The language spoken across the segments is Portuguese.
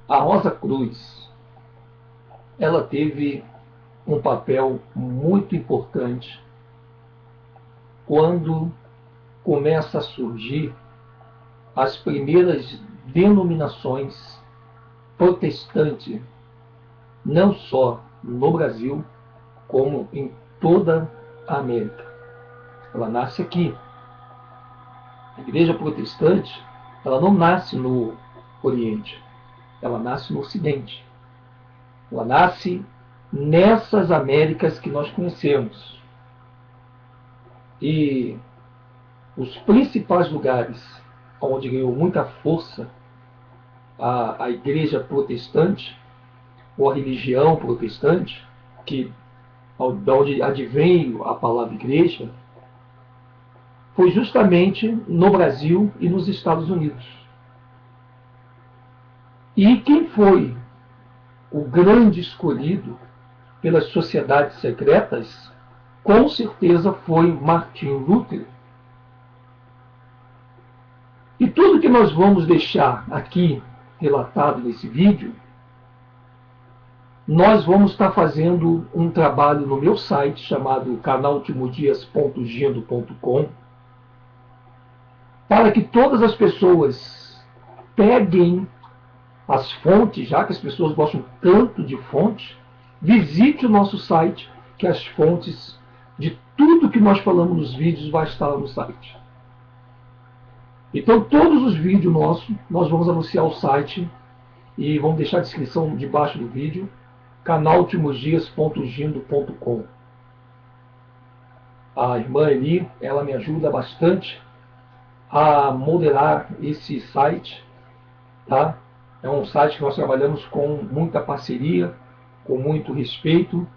A Rosa Cruz, ela teve um papel muito importante quando começa a surgir as primeiras denominações protestantes, não só no Brasil, como em toda a América. Ela nasce aqui. A igreja protestante, ela não nasce no Oriente, ela nasce no Ocidente. Ela nasce nessas Américas que nós conhecemos. E os principais lugares onde ganhou muita força a igreja protestante, ou a religião protestante, da onde advém a palavra igreja, foi justamente no Brasil e nos Estados Unidos. E quem foi o grande escolhido pelas sociedades secretas, com certeza foi Martinho Lutero. E tudo que nós vamos deixar aqui relatado nesse vídeo, nós vamos estar fazendo um trabalho no meu site chamado canaltimodias.gindo.com, para que todas as pessoas peguem as fontes, já que as pessoas gostam tanto de fonte, visite o nosso site, que as fontes de tudo que nós falamos nos vídeos vai estar lá no site. Então, todos os vídeos nossos, nós vamos anunciar o site e vamos deixar a descrição debaixo do vídeo, canaltimodias.gindo.com. A irmã Eli, ela me ajuda bastante a moderar esse site, tá? É um site que nós trabalhamos com muita parceria, com muito respeito,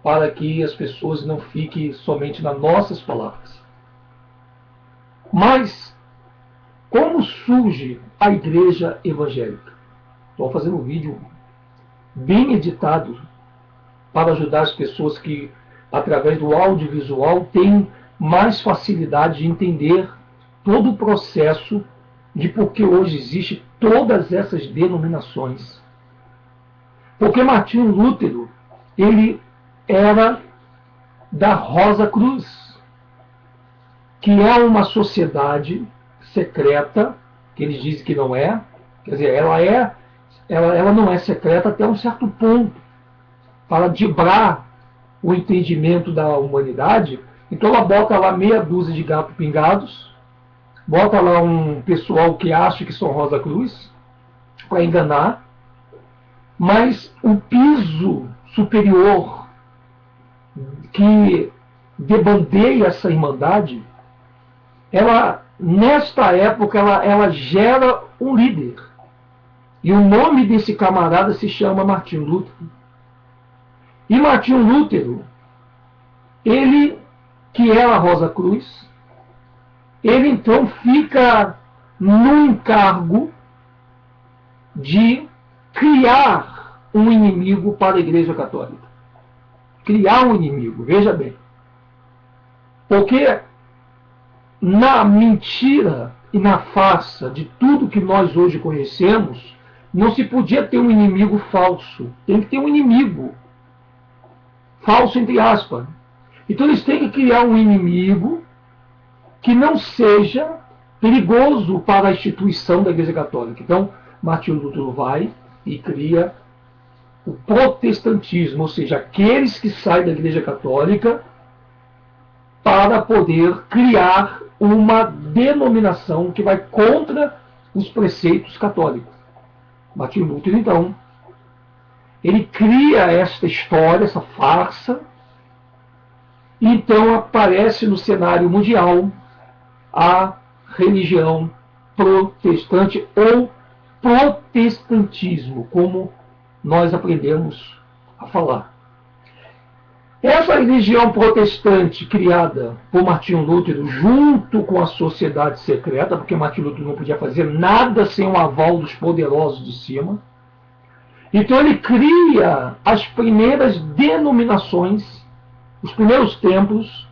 para que as pessoas não fiquem somente nas nossas palavras. Mas, como surge a igreja evangélica? Estou fazendo um vídeo bem editado para ajudar as pessoas que, através do audiovisual, têm mais facilidade de entender todo o processo de por que hoje existe todas essas denominações. Porque Martinho Lutero, ele era da Rosa Cruz, que é uma sociedade secreta, que eles dizem que não é, quer dizer, ela não é secreta até um certo ponto, para driblar o entendimento da humanidade. Então ela bota lá meia dúzia de gatos pingados, bota lá um pessoal que acha que são Rosa Cruz, para enganar, mas o piso superior que debandeia essa irmandade, nesta época, ela gera um líder. E o nome desse camarada se chama Martinho Lutero. E Martinho Lutero, ele, que era a Rosa Cruz, ele então fica no encargo de criar um inimigo para a Igreja Católica. Criar um inimigo, veja bem. Porque na mentira e na farsa de tudo que nós hoje conhecemos, não se podia ter um inimigo falso. Tem que ter um inimigo falso, entre aspas. Então eles têm que criar um inimigo que não seja perigoso para a instituição da Igreja Católica. Então, Martinho Lutero vai e cria o protestantismo, ou seja, aqueles que saem da Igreja Católica para poder criar uma denominação que vai contra os preceitos católicos. Martinho Lutero, então, ele cria esta história, essa farsa, e então aparece no cenário mundial a religião protestante ou protestantismo, como nós aprendemos a falar. Essa religião protestante criada por Martinho Lutero junto com a sociedade secreta, porque Martinho Lutero não podia fazer nada sem o aval dos poderosos de cima, então ele cria as primeiras denominações, os primeiros templos,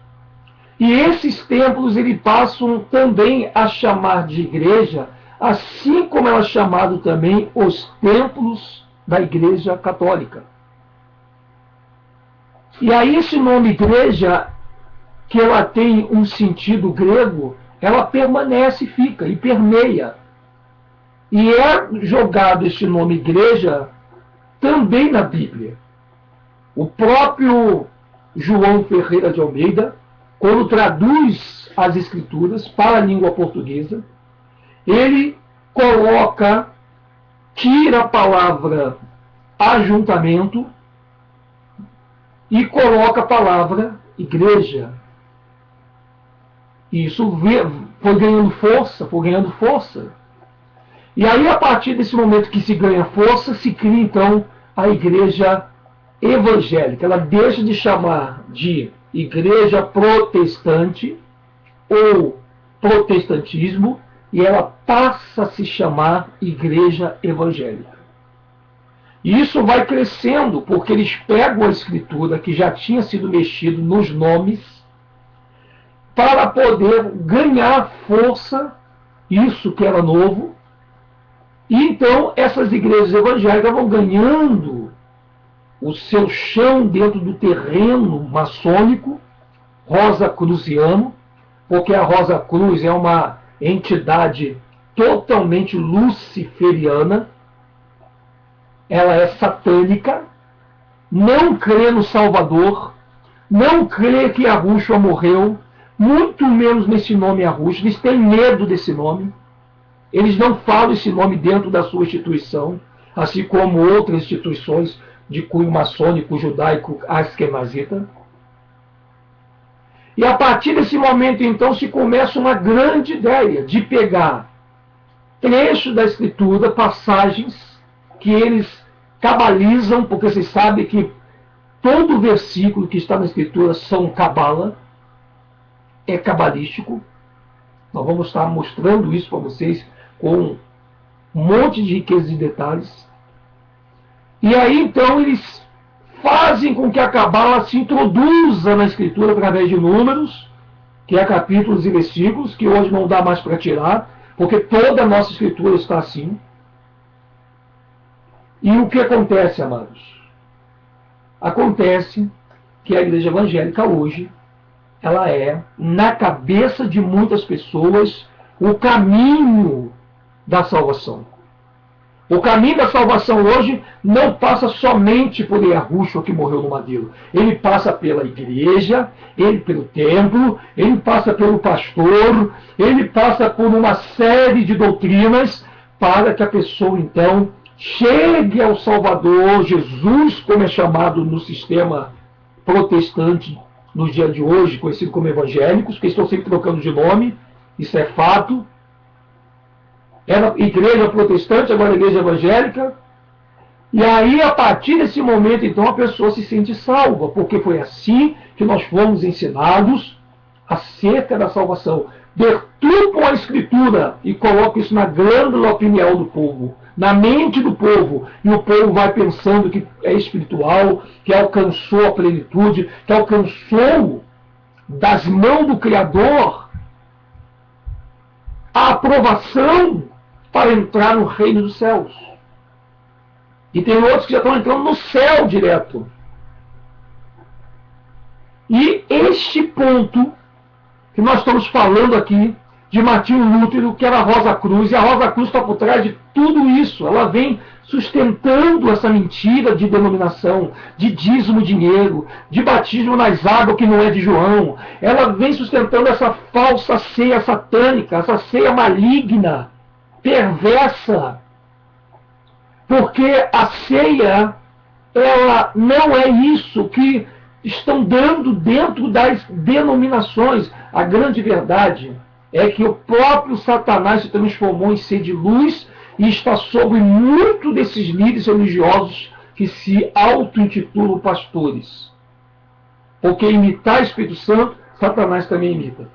e esses templos ele passam também a chamar de igreja assim como ela é chamado também os templos da Igreja Católica. E aí esse nome igreja, que ela tem um sentido grego, ela permanece, fica e permeia. E é jogado este nome igreja também na Bíblia. O próprio João Ferreira de Almeida, quando traduz as Escrituras para a língua portuguesa, ele tira a palavra ajuntamento e coloca a palavra igreja. E isso foi ganhando força. E aí, a partir desse momento que se ganha força, se cria então a igreja evangélica. Ela deixa de chamar de igreja protestante ou protestantismo e ela passa a se chamar igreja evangélica. E isso vai crescendo porque eles pegam a escritura que já tinha sido mexido nos nomes para poder ganhar força, isso que era novo. E então essas igrejas evangélicas vão ganhando o seu chão dentro do terreno maçônico, rosacruziano, porque a Rosa Cruz é uma entidade totalmente luciferiana, ela é satânica, não crê no Salvador, não crê que Yahushua morreu, muito menos nesse nome Yahushua, eles têm medo desse nome, eles não falam esse nome dentro da sua instituição, assim como outras instituições de cunho maçônico, judaico, askenazita. E a partir desse momento, então, se começa uma grande ideia de pegar trechos da Escritura, passagens que eles cabalizam, porque vocês sabem que todo versículo que está na Escritura são cabala, é cabalístico. Nós vamos estar mostrando isso para vocês com um monte de riqueza de detalhes. E aí, então, eles fazem com que a cabala se introduza na Escritura através de números, que é capítulos e versículos, que hoje não dá mais para tirar, porque toda a nossa Escritura está assim. E o que acontece, amados? Acontece que a igreja evangélica hoje, ela é, na cabeça de muitas pessoas, o caminho da salvação. O caminho da salvação hoje não passa somente por Yahushua que morreu no madeiro. Ele passa pela igreja, ele pelo templo, ele passa pelo pastor, ele passa por uma série de doutrinas para que a pessoa, então, chegue ao Salvador Jesus, como é chamado no sistema protestante nos dias de hoje, conhecido como evangélicos, que estão sempre trocando de nome, isso é fato. Era igreja protestante, agora igreja evangélica. E aí, a partir desse momento, então, a pessoa se sente salva, porque foi assim que nós fomos ensinados acerca da salvação. Deturpam a Escritura e colocam isso na glândula pineal do povo, na mente do povo, e o povo vai pensando que é espiritual, que alcançou a plenitude, que alcançou das mãos do Criador a aprovação para entrar no reino dos céus. E tem outros que já estão entrando no céu direto. E este ponto que nós estamos falando aqui de Martinho Lutero, que era a Rosa Cruz, e a Rosa Cruz está por trás de tudo isso. Ela vem sustentando essa mentira de denominação, de dízimo dinheiro, de batismo nas águas que não é de João. Ela vem sustentando essa falsa ceia satânica, essa ceia maligna, perversa. Porque a ceia, ela não é isso que estão dando dentro das denominações. A grande verdade é que o próprio Satanás se transformou em ser de luz e está sobre muito desses líderes religiosos que se auto-intitulam pastores. Porque imitar o Espírito Santo, Satanás também imita.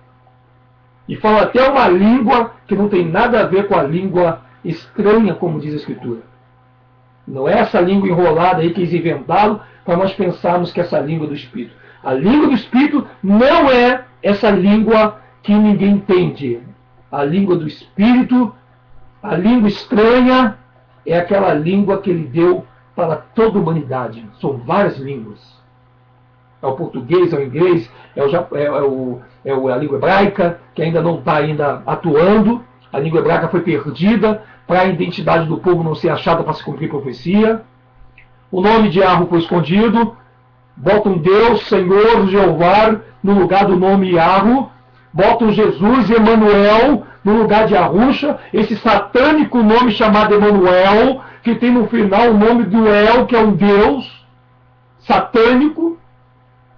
E fala até uma língua que não tem nada a ver com a língua estranha, como diz a Escritura. Não é essa língua enrolada aí que eles inventaram para nós pensarmos que é essa língua do Espírito. A língua do Espírito não é essa língua que ninguém entende. A língua do Espírito, A língua estranha é aquela língua que ele deu para toda a humanidade. São várias línguas. É o português, é o inglês, é a língua hebraica, que ainda não está ainda atuando. A língua hebraica foi perdida para a identidade do povo não ser achada para se cumprir profecia. O nome de Yahweh foi escondido. Botam Deus, Senhor, Jeová, no lugar do nome Yahweh. Botam Jesus, Emanuel, no lugar de Arusha. Esse satânico nome chamado Emanuel, que tem no final o nome do El, que é um Deus satânico,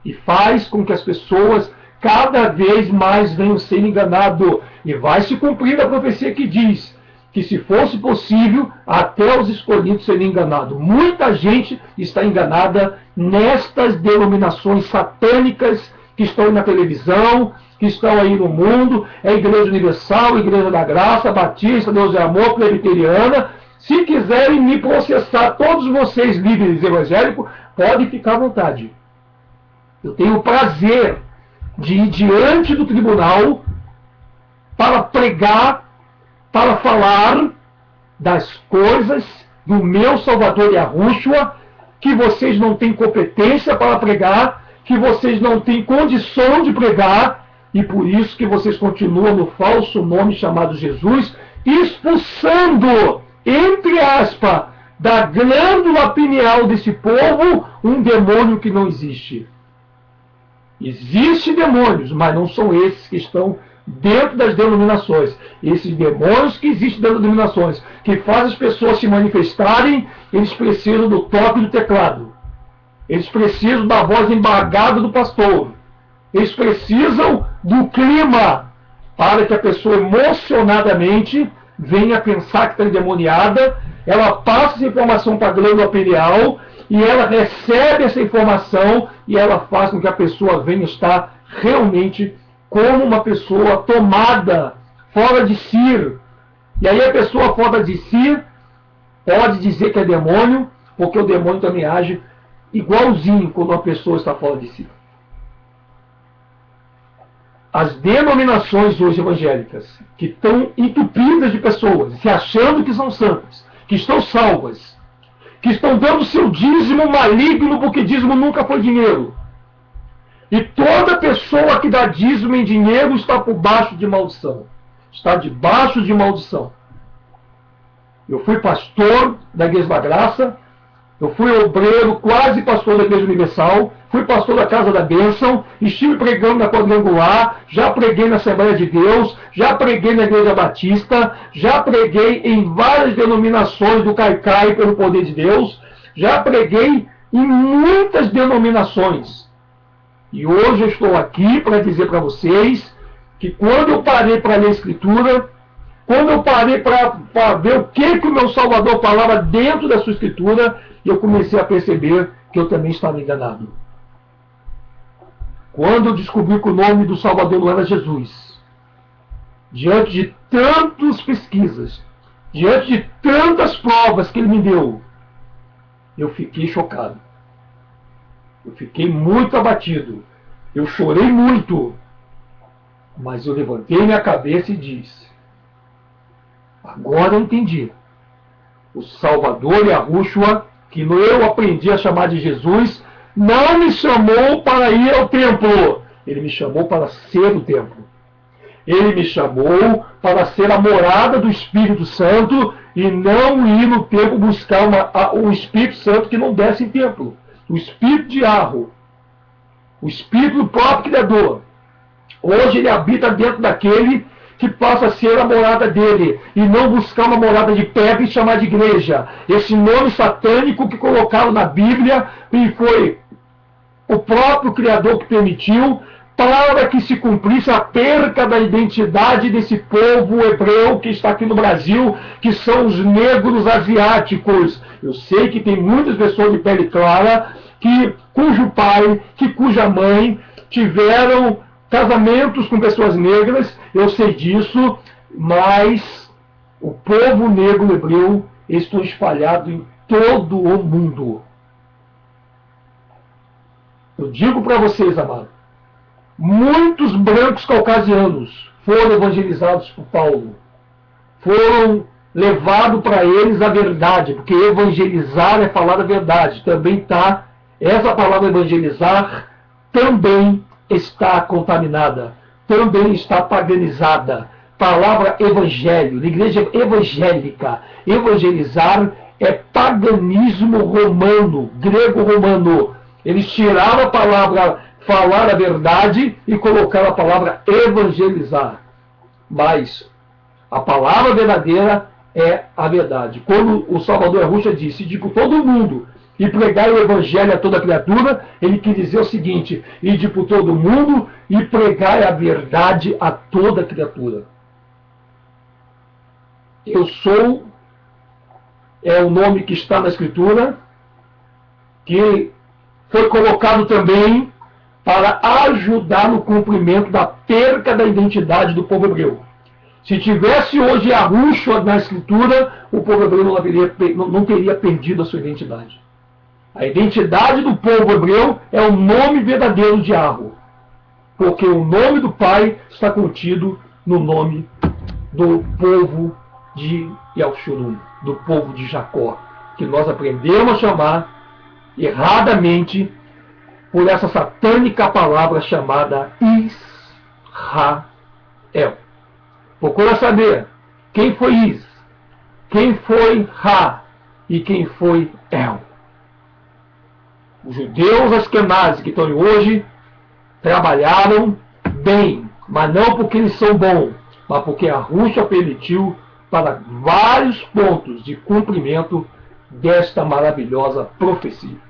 e faz com que as pessoas cada vez mais venham ser enganadas. E vai se cumprir a profecia que diz que, se fosse possível, até os escolhidos seriam enganados. Muita gente está enganada nestas denominações satânicas que estão na televisão, que estão aí no mundo. É a Igreja Universal, a Igreja da Graça, Batista, Deus é Amor, Presbiteriana. Se quiserem me processar, todos vocês líderes evangélicos, podem ficar à vontade. Eu tenho o prazer de ir diante do tribunal para pregar, para falar das coisas do meu Salvador Yahushua, que vocês não têm competência para pregar, que vocês não têm condição de pregar, e por isso que vocês continuam no falso nome chamado Jesus, expulsando, entre aspas, da glândula pineal desse povo, um demônio que não existe. Existem demônios, mas não são esses que estão dentro das denominações. Esses demônios que existem dentro das denominações, que fazem as pessoas se manifestarem, eles precisam do toque do teclado. Eles precisam da voz embargada do pastor. Eles precisam do clima, para que a pessoa emocionadamente venha pensar que está endemoniada. Ela passa essa informação para a glândula pineal, e ela recebe essa informação, e ela faz com que a pessoa venha estar realmente como uma pessoa tomada, fora de si. E aí a pessoa fora de si pode dizer que é demônio, porque o demônio também age igualzinho quando uma pessoa está fora de si. As denominações hoje evangélicas, que estão entupidas de pessoas, se achando que são santas, que estão salvas, que estão dando seu dízimo maligno, porque dízimo nunca foi dinheiro. E toda pessoa que dá dízimo em dinheiro está por baixo de maldição. Está debaixo de maldição. Eu fui pastor da Igreja da Graça, eu fui obreiro, quase pastor da Igreja Universal, fui pastor da Casa da Bênção, estive pregando na Quadrangular, já preguei na Assembleia de Deus, já preguei na Igreja Batista, já preguei em várias denominações do Caicai pelo poder de Deus, já preguei em muitas denominações. E hoje eu estou aqui para dizer para vocês que, quando eu parei para ler a Escritura, quando eu parei para ver o que o meu Salvador falava dentro da sua Escritura, eu comecei a perceber que eu também estava enganado. Quando eu descobri que o nome do Salvador não era Jesus, diante de tantas pesquisas, diante de tantas provas que ele me deu, eu fiquei chocado. Eu fiquei muito abatido. Eu chorei muito. Mas eu levantei minha cabeça e disse: agora eu entendi. O Salvador Yahushua, que eu aprendi a chamar de Jesus, não me chamou para ir ao templo. Ele me chamou para ser o templo. Ele me chamou para ser a morada do Espírito Santo e não ir no templo buscar um Espírito Santo que não desce em templo. O Espírito de Yahweh, o Espírito do próprio Criador. Hoje ele habita dentro daquele que passa a ser a morada dele, e não buscar uma morada de pedra e chamar de igreja. Esse nome satânico que colocaram na Bíblia, e foi o próprio Criador que permitiu, para que se cumprisse a perca da identidade desse povo hebreu que está aqui no Brasil, que são os negros asiáticos. Eu sei que tem muitas pessoas de pele clara, cujo pai, cuja mãe tiveram casamentos com pessoas negras, eu sei disso, mas o povo negro hebreu está espalhado em todo o mundo. Eu digo para vocês, amados, muitos brancos caucasianos foram evangelizados por Paulo, foram levado para eles a verdade, porque evangelizar é falar a verdade. Também está, essa palavra evangelizar também está contaminada, também está paganizada. Palavra evangelho, igreja evangélica. Evangelizar é paganismo romano, grego-romano. Eles tiraram a palavra falar a verdade e colocaram a palavra evangelizar. Mas a palavra verdadeira é a verdade. Quando o Salvador Arrucha disse, ide por todo mundo e pregai o evangelho a toda criatura, ele quis dizer o seguinte, ide por todo mundo e pregai a verdade a toda criatura. Eu sou é o nome que está na Escritura, que foi colocado também para ajudar no cumprimento da perca da identidade do povo hebreu. Se tivesse hoje Arrucha na Escritura, o povo hebreu não teria perdido a sua identidade. A identidade do povo hebreu é o nome verdadeiro de Arro, porque o nome do Pai está contido no nome do povo de Yalshurum, do povo de Jacó, que nós aprendemos a chamar erradamente por essa satânica palavra chamada Israel. Procura saber quem foi Is, quem foi Ra e quem foi El. Os judeus askenazes que estão hoje trabalharam bem, mas não porque eles são bons, mas porque a Rússia permitiu para vários pontos de cumprimento desta maravilhosa profecia.